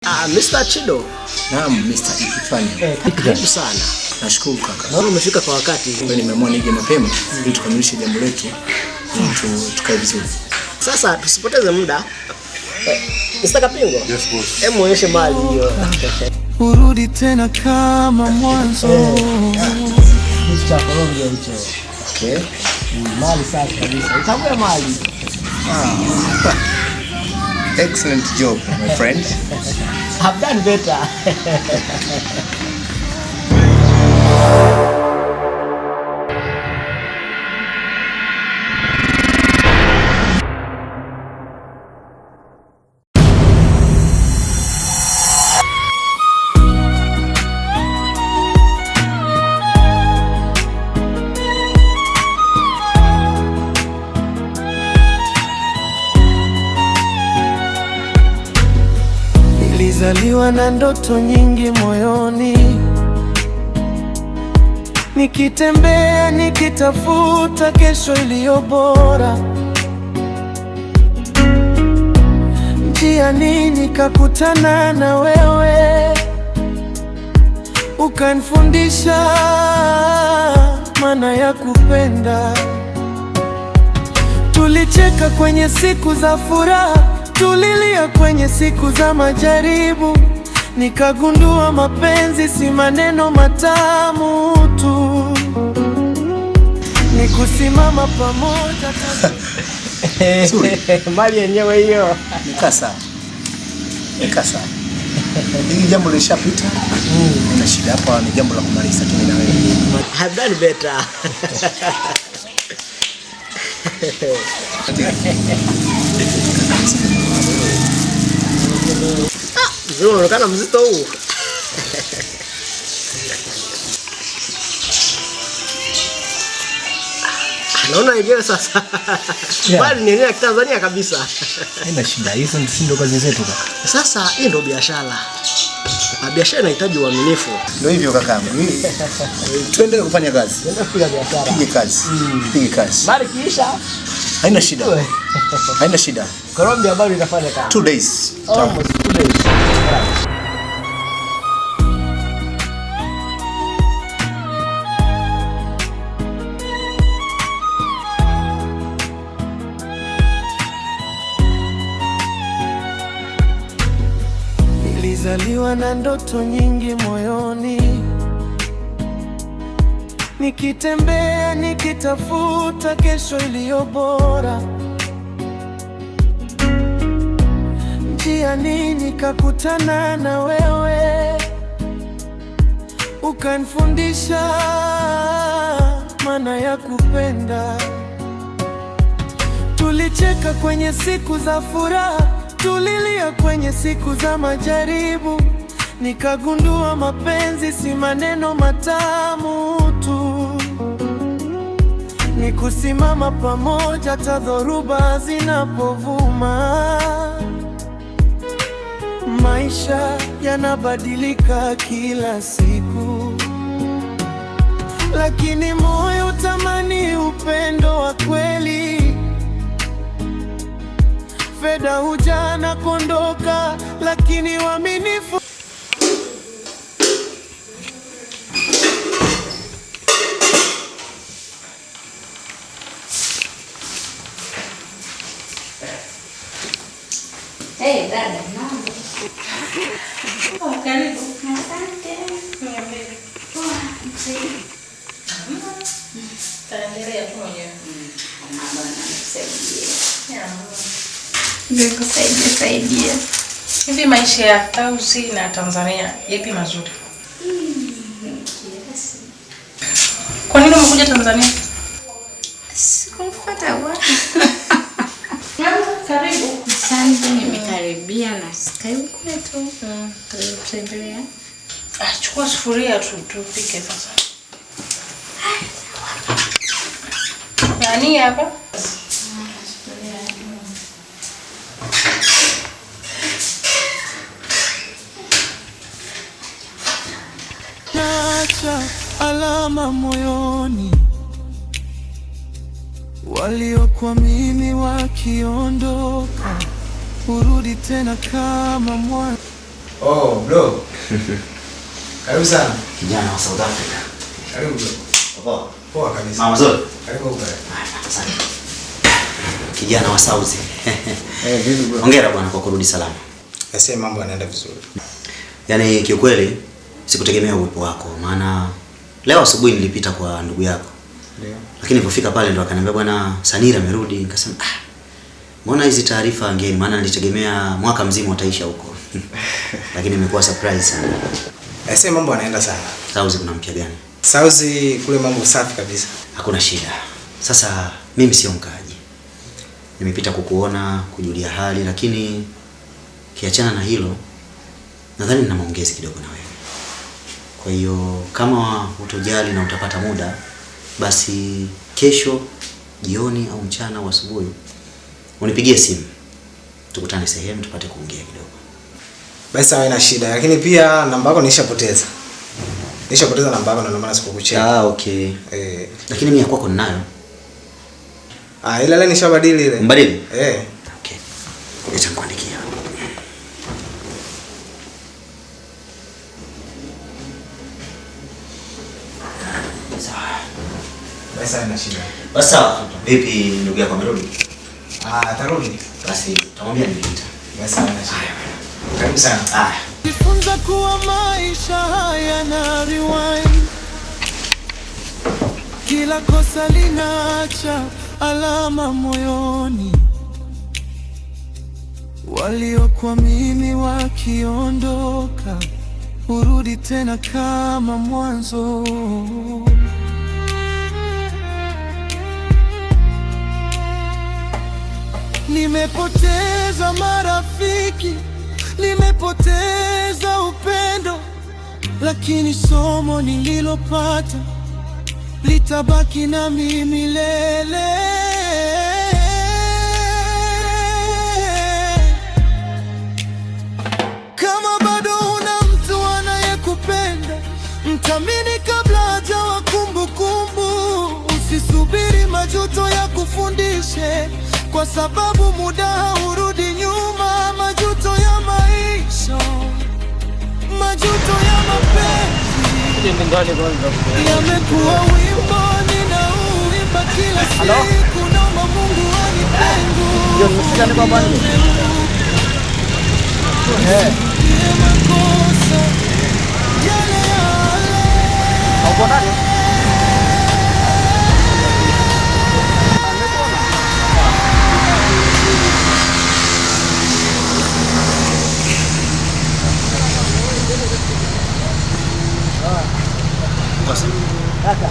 Mr. Chido. Naam, Mr. Ifani. Karibu sana. Nashukuru kaka. Naona umefika kwa wakati. Nimeamua nije mapema ili tukamilishe jambo letu tukae vizuri. Sasa tusipoteze muda. Mr. Kapingo. Yes boss. Hebu muonyeshe mali hiyo. Urudi tena kama mwanzo. Mr. Kolongia hicho. Okay. Mali safi kabisa. Itakuwa mali. Excellent job, my friend. I've done better. Nilizaliwa na ndoto nyingi moyoni, nikitembea nikitafuta kesho iliyo bora. Njiani nikakutana na wewe, ukanifundisha maana ya kupenda. Tulicheka kwenye siku za furaha, tulilia kwenye siku za majaribu. Nikagundua mapenzi si maneno matamu tu, ni kusimama pamoja. Mali yenyewe hiyo. Nikasa. Hili jambo lishapita. Na shida hapa ni jambo la kumaliza tu na wewe. I've done better. Zuri, unaonekana mzito huu. Naona yenyewe sasa. Bali ni ya Tanzania kabisa. Haina shida, hizo ndio kazi zetu kaka. Sasa hii ndio biashara. Biashara inahitaji uaminifu. Ndio hivyo kaka. Tuendelee kufanya kazi. Tuendelee kufanya biashara. Pige kazi. Bali kiisha. Haina shida. Colombia bado inafanya kazi. 2 days. Almost 2 days. Nilizaliwa na ndoto nyingi moyoni, nikitembea nikitafuta kesho iliyo bora. Njiani nikakutana na wewe, ukanifundisha maana ya kupenda. Tulicheka kwenye siku za furaha, tulilia kwenye siku za majaribu. Nikagundua mapenzi si maneno matamu tu, ni kusimama pamoja hata dhoruba zinapovuma. Maisha yanabadilika kila siku, lakini moyo utamani upendo wa kweli. Fedha huja na kuondoka, lakini uaminifu. Hey, dada, mambo. Oh, karibu. Asante. Taendelea tu mwenyewe. Bwana nisaidie. Nikusaidia. Hivi maisha ya Tausi na Tanzania yapi mazuri? Kwa nini umekuja Tanzania? Sikufuata wapi. Karibu. Asante, nimekaribia na karibu kwetu. Karibu kutembelea. Chukua sufuria tupike sasa. Nani hapa? Naacha alama moyoni, waliokuamini wakiondoka, urudi tena kama mwanzo. Oh, bro. Karibu sana. Kijana wa South Africa. Karibu bro. Poa. Poa kabisa. Mama Zuri. Karibu bro. Asante. Kijana wa South. Vipi bro? Hongera bwana kwa kurudi salama. Sasa mambo yanaenda vizuri. Yaani kiukweli sikutegemea uwepo wako, maana leo asubuhi nilipita kwa ndugu yako. Ndio. Lakini nilipofika pale ndo akaniambia bwana Sanira amerudi, nikasema mbona hizi taarifa ngeni, maana nilitegemea mwaka mzima utaisha huko. Lakini imekuwa surprise sana. Sasa mambo yanaenda sana. South kuna mpya gani? South kule mambo safi kabisa. Hakuna shida. Sasa mimi sio mkaaji. Nimepita kukuona, kujulia hali, lakini kiachana na hilo nadhani nina maongezi kidogo na wewe. Kwa hiyo kama utojali na utapata muda, basi kesho jioni au mchana au asubuhi unipigie simu. Tukutane sehemu tupate kuongea kidogo. Basi haina shida, lakini pia namba yako nishapoteza. Nishapoteza namba yako na ndio maana sikukucheka. Okay. Lakini mimi kwako ninayo. Ile ile nishabadili ile. Mbadili? Okay. Nitakuandikia. Basi haina shida. Basi sawa. Vipi ndugu yako amerudi? Atarudi. Basi tutamwambia nipita. Basi haina shida. Karibu sana. Jifunza kuwa maisha haya na rewind. Kila kosa linaacha alama moyoni. Waliokuamini wakiondoka, urudi tena kama mwanzo. Nimepoteza marafiki, nimepoteza upendo, lakini somo nililopata litabaki na mimi milele. Kama bado una mtu anayekupenda, mthamini kabla hajawa kumbukumbu. Usisubiri majuto ya kufundishe, kwa sababu muda haurudi nyuma. Majuto ya maisha, majuto ya mapenzi yamekuwa wimbo ninauimba kila siku. Naomba Mungu anipende makosa yale yale.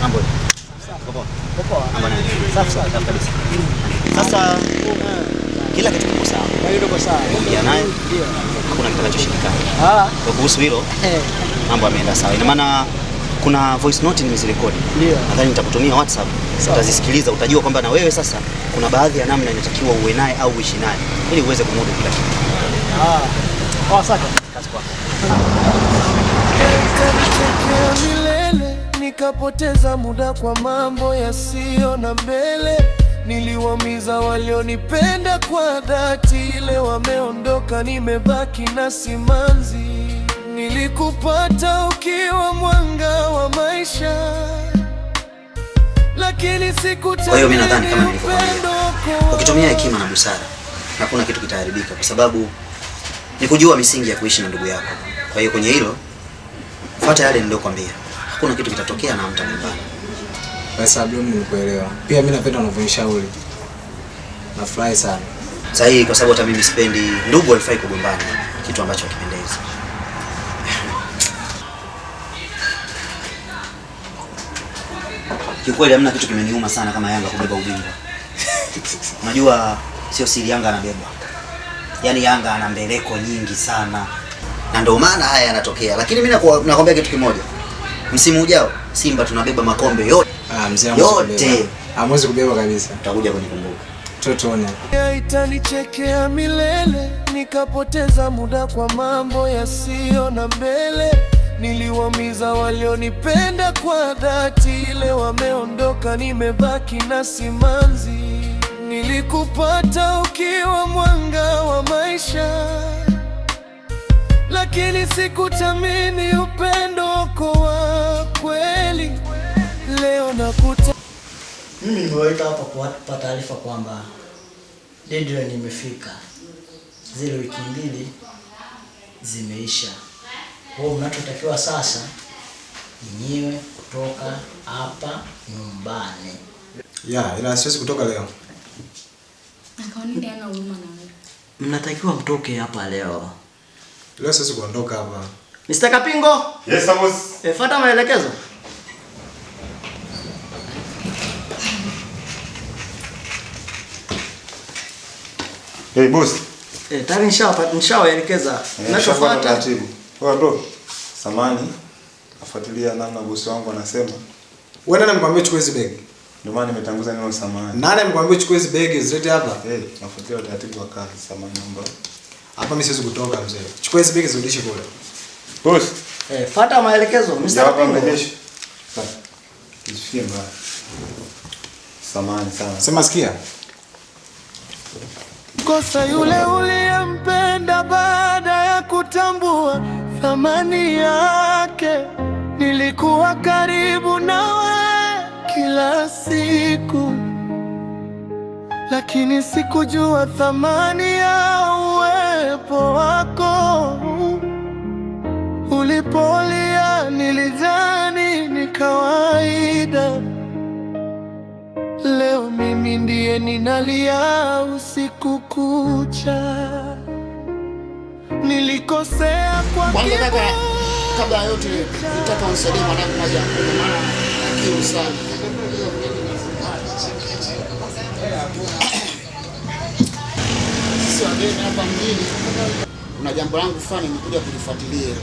Mambo. Popo. Safi kabisa. Sasa kila kitu kiko sawa. Ndio sawa. Ongea naye. Ndio. Hakuna kitu kinachoshindikana. Kwa kuhusu hilo, mambo yameenda sawa. Ina maana kuna voice note nimezirekodi. Ndio. Nadhani nitakutumia WhatsApp. Utazisikiliza, utajua kwamba na wewe sasa kuna baadhi ya namna inatakiwa uwe naye au uishi naye ili uweze kumudu kila kitu. Asante. Kazi kwako. Milele nikapoteza muda kwa mambo yasiyo na mbele. Niliwaumiza walionipenda kwa dhati, ile wameondoka, nimebaki na simanzi. Nilikupata ukiwa mwanga wa maisha, lakini sikutaka. Kwa hiyo mimi nadhani kama nilivyokuambia, ukitumia hekima na busara hakuna kitu kitaharibika, kwa sababu ni kujua misingi ya kuishi na ndugu yako. Kwa hiyo kwenye hilo fuata yale niliyokuambia, hakuna kitu kitatokea na mtagombana. Basi abio, nimekuelewa. Pia mimi napenda unavyonishauri. Nafurahi sana. Sahihi, kwa sababu hata mimi sipendi ndugu walifai kugombana, kitu ambacho hakipendezi. Kiukweli hamna kitu kimeniuma sana kama Yanga kubeba ubingwa. Unajua sio siri, Yanga anabeba. Yaani Yanga ana mbeleko nyingi sana. Na ndio maana haya yanatokea. Lakini mimi nakwambia kitu kimoja. Msimu ujao Simba tunabeba makombe yote. Mzee yote. Hamwezi kubeba kabisa. Utakuja kunikumbuka. Totone. Itanichekea milele, nikapoteza muda kwa mambo yasiyo na mbele. Niliwaumiza walionipenda kwa dhati, ile wameondoka, nimebaki na simanzi. Nilikupata ukiwa mwanga wa maisha, lakini sikutamini upendo wako wa kweli. Leo nakuta mimi nimewaita hapa kuwapa taarifa kwamba deadline imefika. Zile wiki 2 zimeisha. Kwa hiyo mnachotakiwa sasa ninyiwe kutoka hapa nyumbani. Ila siwezi kutoka leo. Kwa nini ana huruma na wewe? Mnatakiwa mtoke hapa leo. Leo siwezi kuondoka hapa. Mr. Kapingo? Yes, boss. Fuata maelekezo. Hey boss. Tayari nishawaelekeza. Ninachofuata. Wewe bro, samani afuatilia namna bosi wangu anasema. Wewe nani mkwambia chukue hizo begi? Ndio maana nimetanguza neno samani. Nani mkwambia chukue hizo begi uzilete hapa? Nafuatilia utaratibu wa kazi, samani naomba. Hapa mimi siwezi kutoka mzee. Chukua hizo begi zirudishe kule. Boss. Fuata maelekezo. Mr. Kapingo. Isifikie mbaya. Samani sana. Sema sikia. kosa yule uliyempenda baada ya kutambua thamani yake. Nilikuwa karibu nawe kila siku, lakini sikujua thamani ya uwepo wako. Ulipolia nilidhani ni kawaida. Leo mimi ndiye ninalia usiku kucha. Nilikosea kwa kwanza kabla ya yote nitaka unisaidie mwanangu moja, maana akiu sana. Sisi wageni hapa mjini, kuna jambo langu fulani nimekuja kulifuatilia.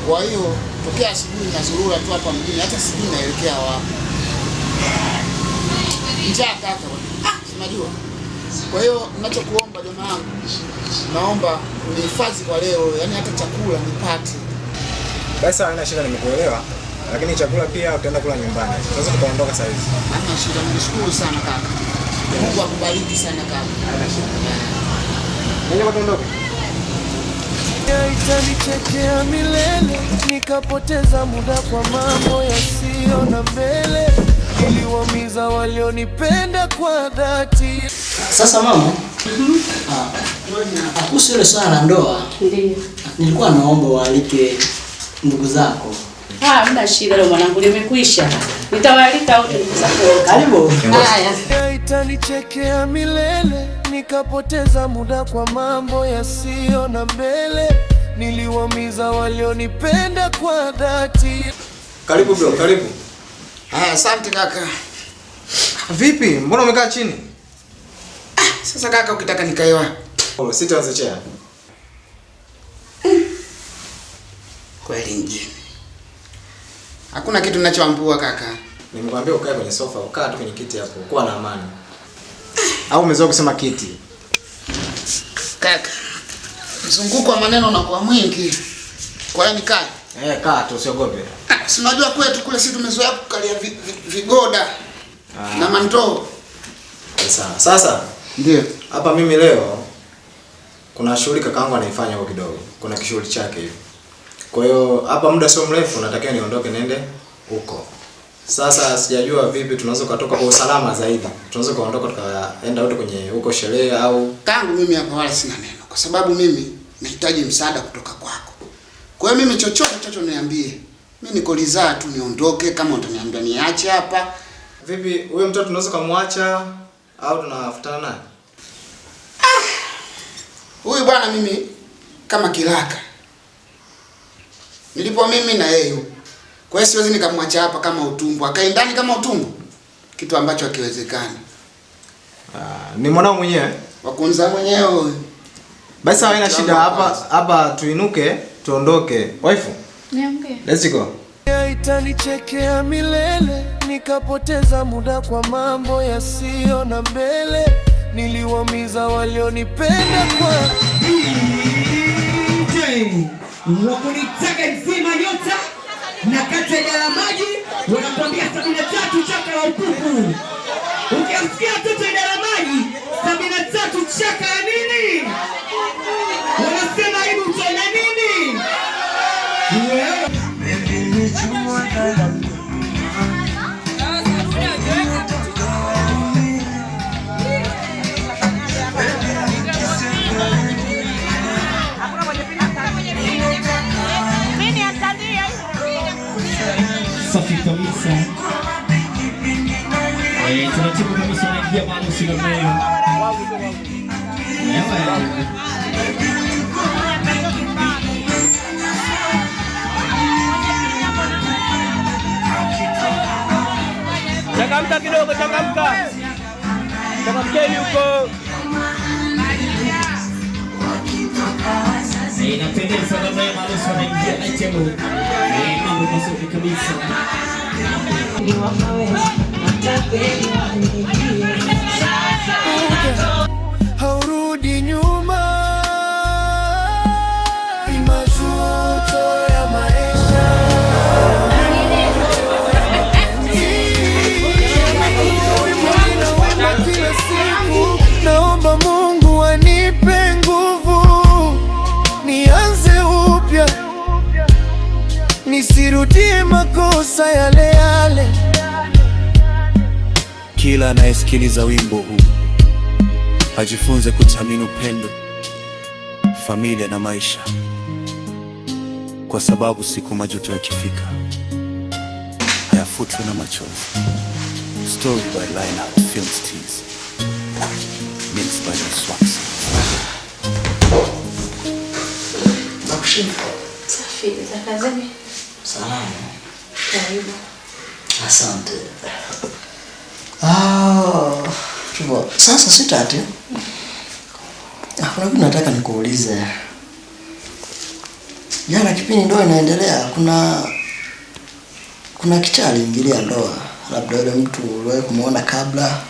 Kwa hiyo tokea asubuhi nazurura tu hapa mjini, hata sijui naelekea wapi. Njaa kaka, unajua. Kwa hiyo ninachokuomba jamaa wangu, naomba unihifadhi kwa leo, yani hata chakula nipate. Basi haina shida, nimekuelewa. Lakini chakula pia utaenda kula nyumbani. Sasa tutaondoka sasa hivi. Haina shida, nishukuru sana kaka. Mungu akubariki sana kaka. Haina shida. Nenda tuondoke. Itanichekea milele, nikapoteza muda kwa mambo yasiyo na mbele. Niliwaumiza walionipenda kwa dhati. Sasa mama, kuhusu ile swala la ndoa, Ndiyo. nilikuwa naomba waalike ndugu zako. Hamna shida leo mwanangu, limekwisha. Nitawaalika wote ndugu zako. Karibu. Haya. Itanichekea milele, nikapoteza muda kwa mambo yasiyo na mbele. Niliwaumiza walionipenda kwa dhati. Karibu bro, karibu. Asante kaka. Vipi? Mbona umekaa chini? Sasa kaka, ukitaka nikae wapi? Sitaanza chair. Kweli mjini. Hakuna kitu ninachoambua kaka. Nimekwambia ukae kwenye sofa, ukaa tu kwenye kiti hapo, kuwa na amani. Au umezoea kusema kiti? Kaka, mzunguko wa maneno unakuwa mwingi. Kwa hiyo nikae. Kaa tu, usiogope. Si unajua kwetu kule sisi tumezoea kukalia vigoda na mandoo. Sawa. Sasa Ndio. hapa mimi leo kuna shughuli kakaangu anaifanya huko kidogo. Kuna kishughuli chake hivi. Kwa hiyo hapa muda sio mrefu natakiwa niondoke niende huko. Sasa sijajua vipi tunaweza kutoka kwa usalama zaidi. Tunaweza kuondoka tukaenda wote kwenye huko sherehe au Tangu mimi hapa wala sina neno, kwa sababu mimi nahitaji msaada kutoka kwako. Kwa hiyo mimi chochote niambie. Mimi niko ridhaa tu niondoke, kama utaniambia niache hapa. vipi huyo mtoto tunaweza kumwacha au tunafutana naye? Huyu bwana mimi kama kilaka. Nilipo mimi na yeye. Kwa hiyo siwezi nikamwacha hapa kama utumbo. Akae ndani kama utumbo. Kitu ambacho hakiwezekani. Ni mwanao mwenyewe. Wakunza mwenyewe. Basi haina shida, hapa tuinuke tuondoke. Wife. Niambie. Let's go. Itanichekea milele, nikapoteza muda kwa mambo yasiyo na mbele. Niliwaumiza walionipenda kwa wakunitaka nzima nyota na kata ya maji wanakwambia 73 chaka la ukuku. Ukisikia mtoto idara maji 73 chaka ya nini? Wanasema hivi utona nini? kabisa. Taratibu kabisa anaingia maharusi na meo. Changamka kidogo, changamka. Changamkeni huko. Inapendeza na meo maharusi anaingia itemu. Mambo mazuri kabisa. Haurudi nyuma, majuto ya maisha. Kila siku naomba Mungu anipe nguvu, nianze upya, nisirudie makosa yale yale. Kila anayesikiliza wimbo huu ajifunze kuthamini upendo, familia na maisha, kwa sababu siku majuto yakifika hayafutwi na machozi. Story by Lionheart Films Tease, mixed by the Swax. Safi, za kazini. Salama. Karibu. Asante. Tupo. Sasa sitati. Kuna kitu nataka nikuulize. Jana kipindi ndoa inaendelea, kuna kichaa aliingilia ndoa. Labda yule mtu uliwahi kumuona kabla?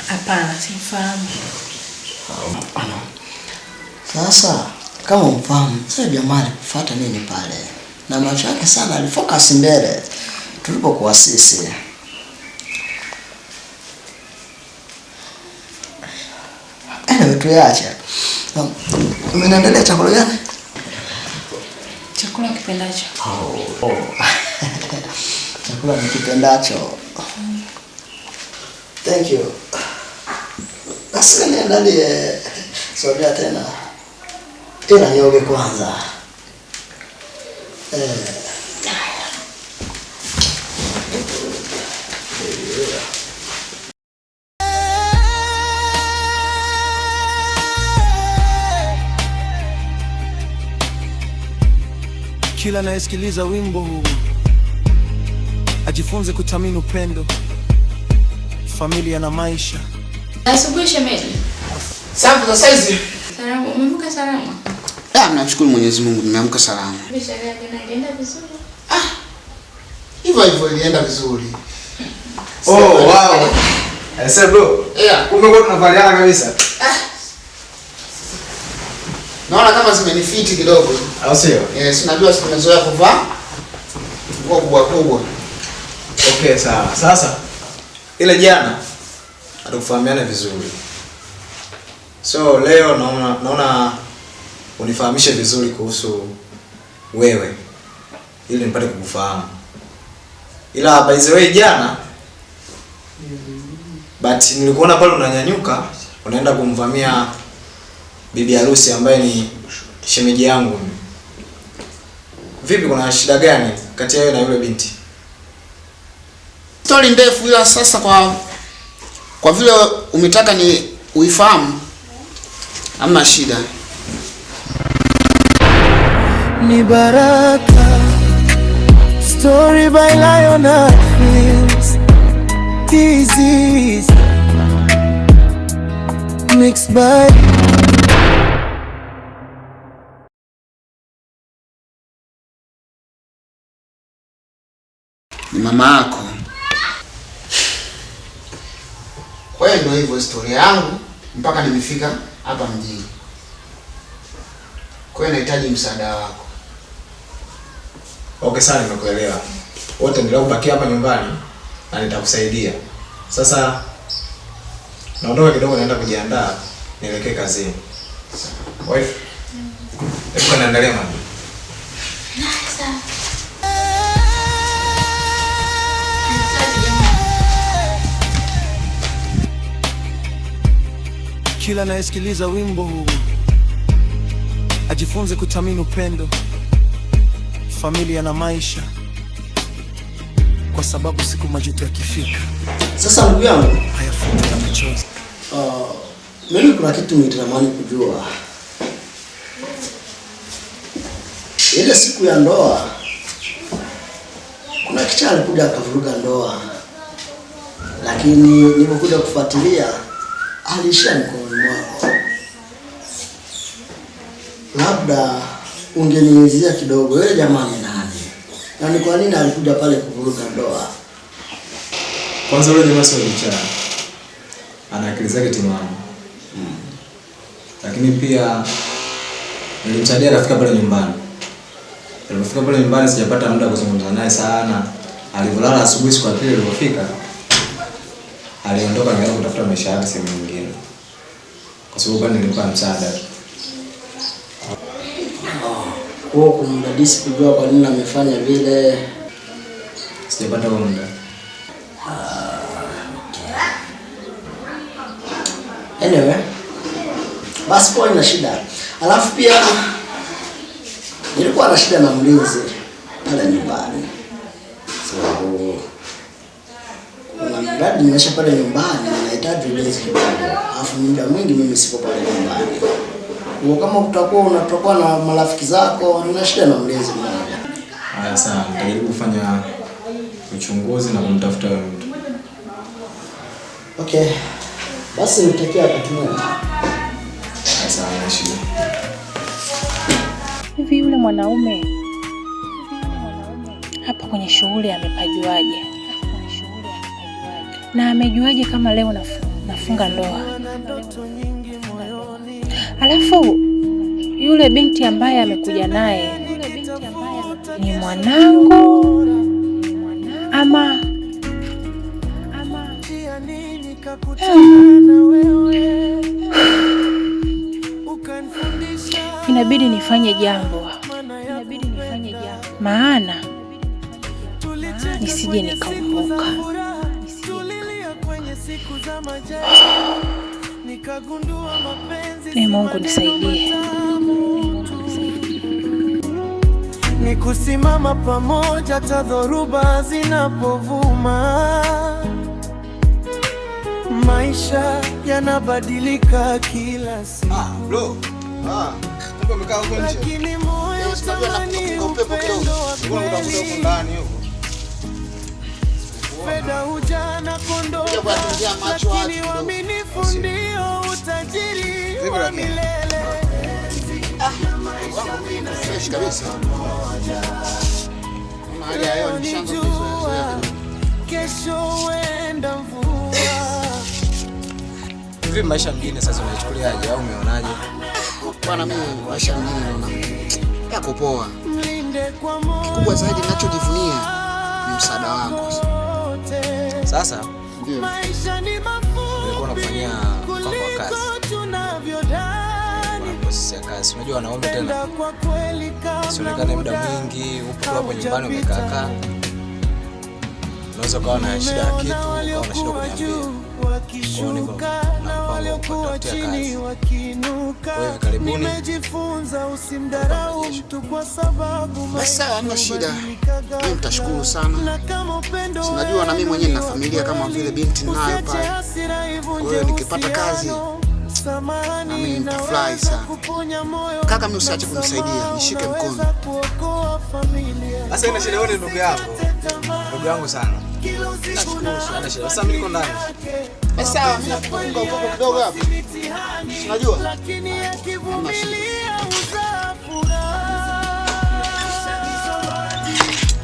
Hapana, simfahamu. Sasa kama umfahamu, sasa jamaa alifuata nini pale? Na macho yake sana alifocus mbele tulipokuwa sisi. Tuache. Umeendelea chakula gani? Chakula kipendacho. Chakula nikipendacho. Thank you. Basi niandalie sogea tena. Ila nioge kwanza. Kila anayesikiliza wimbo huu ajifunze kuthamini upendo, familia na maisha. Asubuhi shemeji. Safi za saizi. Salamu, umeamka salama? Namshukuru Mwenyezi Mungu nimeamka salama. Biashara yako inaenda vizuri? Hivyo ilienda vizuri. Oh, wow. Sasa bro. Yeah. Kumbe kwa tunavaliana kabisa. Naona kama zimenifiti kidogo. Au sio? Yes, najua simezoea kuvaa nguo kubwa kubwa. Okay, sawa. Sasa ile jana hatukufahamiana vizuri. So leo naona unifahamishe vizuri kuhusu wewe ili nipate kukufahamu. Ila by the way jana but nilikuona pale unanyanyuka unaenda kumvamia bibi harusi ambaye ni shemeji yangu. Vipi, kuna shida gani kati ya wewe na yule binti? Story ndefu, ila sasa kwa vile umetaka ni uifahamu, hamna shida. Ni baraka. Story by Lionheart Films. Tease. Mixed by ni mama yako. Kwa hiyo ndio hivyo historia yangu mpaka nimefika hapa mjini. Kwa hiyo nahitaji msaada wako. Okay, sana, nimekuelewa. Wote ndio ubaki hapa nyumbani na nitakusaidia. Sasa naondoka kidogo, naenda kujiandaa nielekee kazini. Wife, hebu naendelea mama. Kila anayesikiliza wimbo huu ajifunze kuthamini upendo, familia na maisha, kwa sababu siku majuto yakifika, Sasa ndugu yangu, hayafuti na machozi. mimi kuna kitu nitamani kujua. Ile siku ya ndoa kuna kicha alikuja akavuruga ndoa, lakini nilipokuja kufuatilia alishia mkononi mwako. Labda ungenielezea kidogo, yule jamaa ni nani? Na ni kwa nini alikuja pale kuvuruga ndoa? Kwanza yule jamaa sio mchana. Ana akili zake timamu. Lakini pia nilimsaidia kafika pale nyumbani. Alipofika pale nyumbani sijapata muda kuzungumza naye sana. Alipolala asubuhi siku ya pili alipofika, aliondoka na kutafuta maisha yake sehemu nyingine. Kwa sababu bado nilimpa msaada. Kwa kumdadisi kujua kwa nini amefanya vile, sijapata muda. Anyway, basi kwa ina shida. Alafu pia nilikuwa na shida na mlinzi pale nyumbani. So kuna mradi nimesha pale nyumbani, nahitaji ulinzi kidogo. Alafu muda mwingi mimi siko pale nyumbani. Kwa kama utakuwa na marafiki zako, nina shida na mlinzi mmoja. Haya sana, nitajaribu kufanya uchunguzi na kumtafuta yule mtu. Okay. Basi nitakia wakati mwema. Sawa, shida. Hivi yule mwanaume hapa kwenye shughuli amepajuaje? Na amejuaje kama leo nafunga ndoa? Alafu yule binti ambaye amekuja naye ni mwanangu ama inabidi nifanye jambo, maana nisije nikaumbuka. Mungu nisaidie. Ni kusimama pamoja ta dhoruba zinapovuma. Maisha yanabadilika kila siku. Bro. Kumbe umekaa huko nje. Lakini moyo tamani upendo wa kweli. Fedha huja na kondoka, lakini uaminifu ndio utajiri wa milele. Fresh kabisa. Unijua, kesho huenda mvua. Hivi maisha mengine sasa unachukuliaje au umeonaje? Bwana, mimi maisha mengine naona yako poa. Kikubwa zaidi ninachojivunia ni msaada wako. Sasa ndio nilikuwa nafanyia mpango wa kazi. Process ya kazi. Unajua wanaume tena sionekane muda mwingi upo hapo nyumbani umekaa. Unaweza kuwa na shida ya kitu au na shida kuniambia. Kwa niko na mpango wa kutafutia kazi. Kwa hiyo karibuni Nimejifunza usimdharau mtu kwa sababu basi hamna shida. Mimi nitashukuru sana. Sinajua na mimi mwenyewe nina familia kama vile binti ninayo pale. Kwa hiyo nikipata kazi na mimi nitafurahi sana. Kaka, mimi usiache kunisaidia, nishike mkono. Sasa ina shida wewe ndugu yako. Ndugu yangu sana. Nashukuru sana. Sasa mimi niko ndani. Basi sawa, mimi nakupunga upepo kidogo hapo. Unajua? Lakini akivumilia uzafura.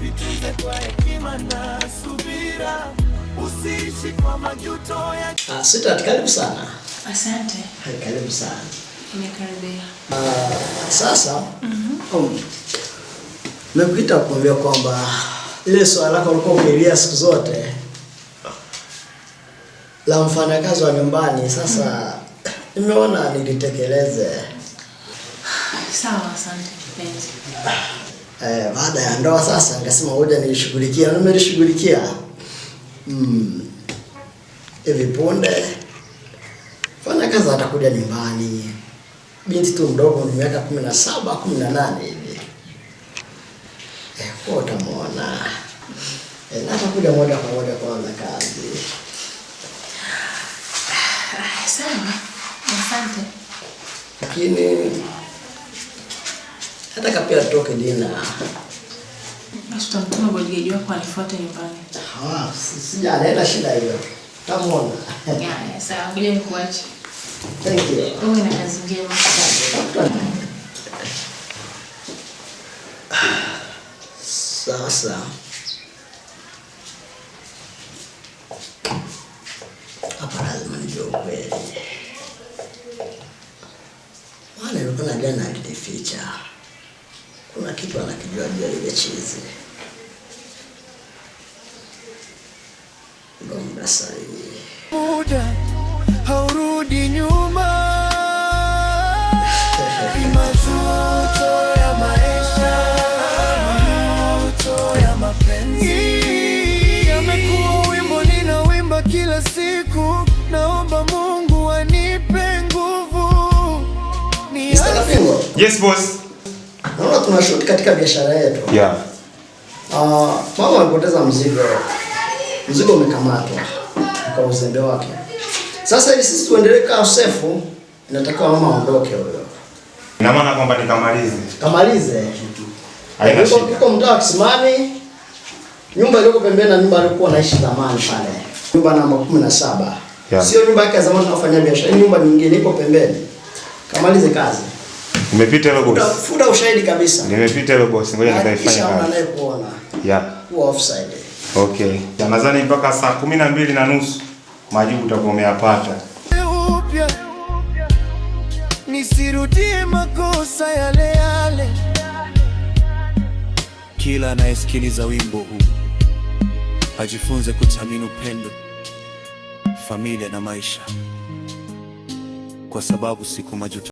Vitunze kwa hekima na subira. Usiishi kwa majuto ya Sweetheart, karibu sana. Asante. Karibu sana. Nimekaribia. Sasa nimekuita kukuambia kwamba ile swala lako ulikuwa ukilia siku zote la mfanyakazi wa nyumbani, sasa nimeona nilitekeleze. Sawa, asante kipenzi. Baada ya ndoa sasa nikasema ngoja nilishughulikia, na nimelishughulikia. Hivi punde mfanyakazi atakuja nyumbani. Binti tu mdogo, ni miaka 17, 18 hivi. Utamwona. Natakuja moja kwa moja kuanza kazi. Sawa. Asante. Lakini nataka pia tutoke dina. Basi tutamtuma bodyguard wako anifuate nyumbani. Sijaenda shida hiyo. Utamwona. Sawa, ngoja nikuache. Thank you. Uwe na kazi njema. Sasa hapa lazima nijue ukweli. Maana nilikuwa jana alificha. Kuna kitu anakijua juu ya ile chizi. Ndio muda sahihi. Muda haurudi nyuma. Majuto ya maisha, majuto ya mapenzi yamekuwa wimbo ninawimba kila siku. Naomba Mungu anipe nguvu. Mr. Pingo. Yes boss. Naona tunashuti katika biashara yetu. Yeah. Mama amepoteza mzigo. Mzigo umekamatwa kwa uzembe wake. Sasa ili sisi tuendelee kwa usefu, inatakiwa mama aondoke huyo. Ina maana kwamba nikamalize. Kamalize. Haina shida. Yuko mtaa wa Kisimani. Nyumba iliyoko pembeni na nyumba alikuwa anaishi zamani pale. Nyumba namba 17. Yeah. Sio nyumba yake ya zamani tunafanya biashara. Hii nyumba nyingine iko pembeni. Kamalize kazi. Nimepita hilo boss. Futa ushahidi kabisa. Nimepita hilo boss. Ngoja nikaifanya kazi. Kisha kuona. Yeah. Kuwa offside. Okay. Nadhani mpaka saa 12:30 majibu utakuwa umeyapata. Upya nisirudie makosa yale yale. Kila anayesikiliza wimbo huu ajifunze kuthamini upendo, familia na maisha, kwa sababu siku majuto